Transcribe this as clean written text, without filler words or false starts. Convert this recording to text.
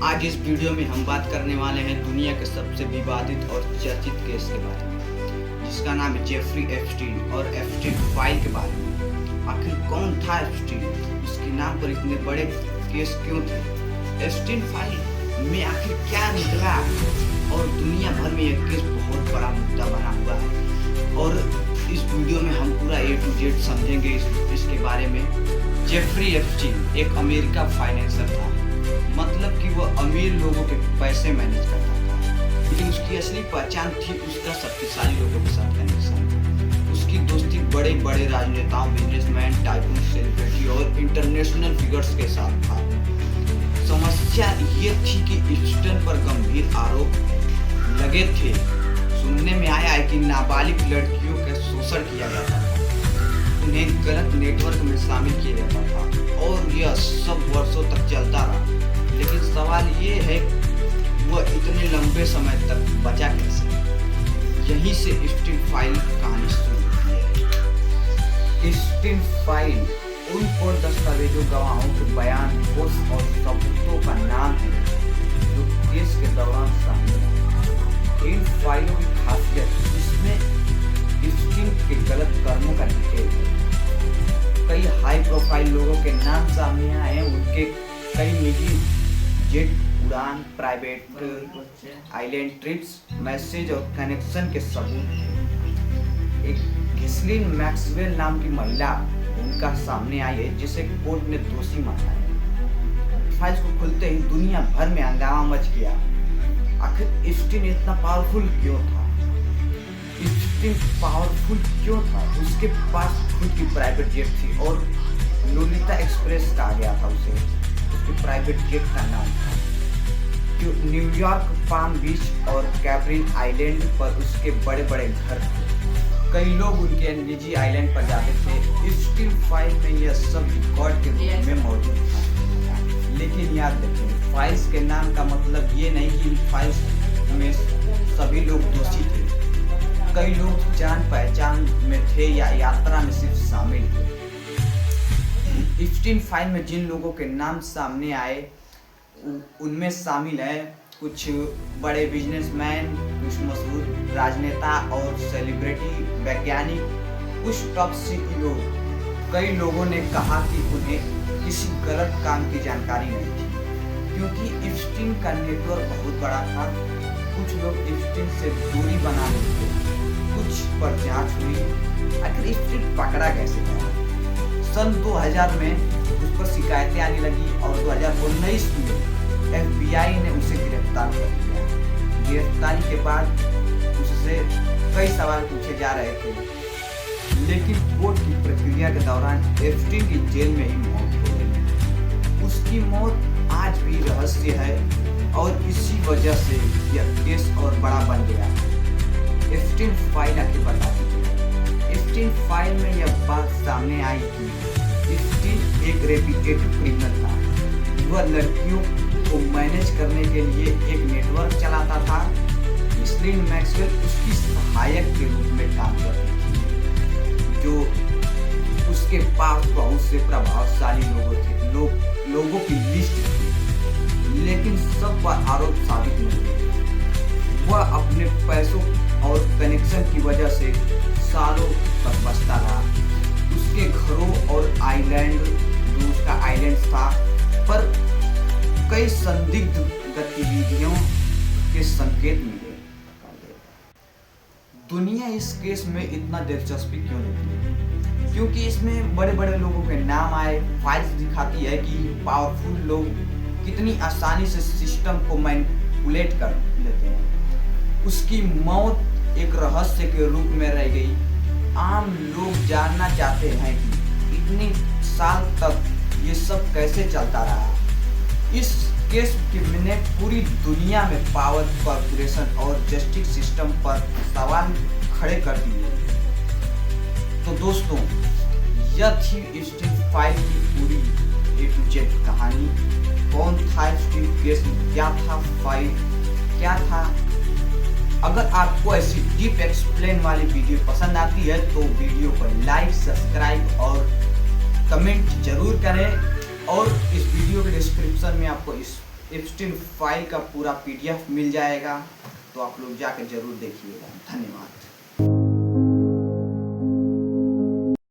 आज इस वीडियो में हम बात करने वाले हैं दुनिया के सबसे विवादित और चर्चित केस के बारे में, जिसका नाम है जेफरी एप्स्टीन और एप्स्टीन फाइल के बारे में। आखिर कौन था एप्स्टीन, उसके नाम पर इतने बड़े केस क्यों थे, एप्स्टीन फाइल में आखिर क्या निकला और दुनिया भर में यह केस बहुत बड़ा मुद्दा बना हुआ है। और इस वीडियो में हम पूरा A to Z समझेंगे इसके बारे में। जेफरी एप्स्टीन एक अमेरिका फाइनेंसर था, मतलब कि वो अमीर लोगों के पैसे मैनेज करता था, लेकिन उसकी असली पहचान थी उसका शक्तिशाली लोगों के साथ कनेक्शन। उसकी दोस्ती बड़े बड़े राजनेताओं, बिजनेसमैन, टाइकून, सेलिब्रिटी और इंटरनेशनल फिगर्स के साथ था। समस्या ये थी कि एप्स्टीन पर गंभीर आरोप लगे थे। सुनने में आया है कि नाबालिग लड़कियों का शोषण किया जाता था, उन्हें गलत नेटवर्क में शामिल किया जाता था और यह सब वर्षों तक चलता रहा। लेकिन सवाल ये है वह इतने लंबे समय तक बचा कैसे। यहीं से एप्स्टीन फाइल कहानी शुरू होती है। एप्स्टीन फाइल उन कोर्ट दस्तावेजों, गवाहों के बयान, पोस्ट और सबूतों का नाम है जो केस के दौरान सामने आए। इन फाइलों की खासियत इसमें एप्स्टीन के गलत कर्मों का डिटेल है। कई हाई प्रोफाइल लोगों के नाम सामने आए हैं, उनके कई निजी जेट उड़ान, प्राइवेट आइलैंड ट्रिप्स, मैसेज और कनेक्शन के सबूत हैं। एक घिस्लिन मैक्सवेल नाम की महिला उनका सामने आई है, जिसे कोर्ट ने दोषी माना है। फाइल्स को खुलते ही दुनिया भर में हंगामा मच गया। आखिर एप्स्टीन इतना पावरफुल क्यों था? एप्स्टीन पावरफुल क्यों था? उसके पास खुद की प्राइवेट जेट थी और लोलिता एक्सप्रेस कहा गया था उसे, उसके प्राइवेट जेट का नाम था। जो न्यूयॉर्क, पाम बीच और कैप्रिन आइलैंड पर उसके बड़े बड़े घर थे। कई लोग उनके निजी आइलैंड पर जाते थे। एप्स्टीन फाइल में यह सब रिकॉर्ड के रूप में मौजूद था। लेकिन याद रखें, फाइल्स के नाम का मतलब ये नहीं कि फाइल्स में सभी लोग दोषी थे। कई लोग जान पहचान में थे या यात्रा में सिर्फ शामिल थे। एप्स्टीन फाइल में जिन लोगों के नाम सामने आए उनमें शामिल है कुछ बड़े बिजनेसमैन, कुछ मशहूर राजनेता और सेलिब्रिटी, वैज्ञानिक, कुछ टॉप CEO। कई लोगों ने कहा कि उन्हें किसी गलत काम की जानकारी नहीं थी, क्योंकि एप्स्टीन का नेटवर्क बहुत बड़ा था। कुछ लोग एप्स्टीन से दूरी बना लेते, कुछ पर जांच हुई। आखिर एप्स्टीन पकड़ा कैसे गया? सन 2000 में उस पर शिकायतें आने लगी और 2019 में FBI ने उसे गिरफ्तार कर लिया। गिरफ्तारी के बाद उससे कई सवाल पूछे जा रहे थे, लेकिन कोर्ट की प्रक्रिया के दौरान एप्स्टीन की जेल में ही मौत हो गई। उसकी मौत आज भी रहस्य है और इसी वजह से यह केस और बड़ा बन गया। एप्स्टीन फाइल आखिर बताती है। एप्स्टीन फाइल में यह बात सामने आई कि एप्स्टीन एक रेपुटेड क्रिमिनल था। वह लड़कियों को मैनेज करने के लिए एक नेटवर्क चलाता था। घिस्लिन मैक्सवेल उसकी सहायक के रूप में काम करती थी, जो उसके पास बहुत से प्रभावशाली लोगों की लिस्ट थी। लेकिन सब पर आरोप साबित नहीं हुए। वह अपने पैसों और कनेक्शन की वजह से सालों तक बचता रहा। उसके घरों और आइलैंड, जो उसका आइलैंड था, पर कई संदिग्ध गतिविधियों के संकेत मिले। दुनिया इस केस में इतना दिलचस्पी क्यों लेती? क्योंकि इसमें बड़े बड़े लोगों के नाम आए। फाइल्स दिखाती है कि पावरफुल लोग कितनी आसानी से सिस्टम को मैनिपुलेट कर लेते हैं। उसकी मौत एक रहस्य के रूप में रह गई। आम लोग जानना चाहते हैं कि इतने साल तक ये सब कैसे चलता रहा। इस केस ने पूरी दुनिया में पावर कॉर्पोरेशन और जस्टिस सिस्टम पर सवाल खड़े कर दिए। तो दोस्तों, यह थी एप्स्टीन फाइल की पूरी A to Z कहानी। कौन था एप्स्टीन केस, क्या था फाइल, क्या था। अगर आपको ऐसी डीप एक्सप्लेन वाली वीडियो पसंद आती है तो वीडियो को लाइक, सब्सक्राइब और कमेंट जरूर करें। और इस वीडियो के डिस्क्रिप्शन में आपको इस एप्स्टीन फाइल का पूरा PDF मिल जाएगा, तो आप लोग जाकर जरूर देखिएगा। धन्यवाद।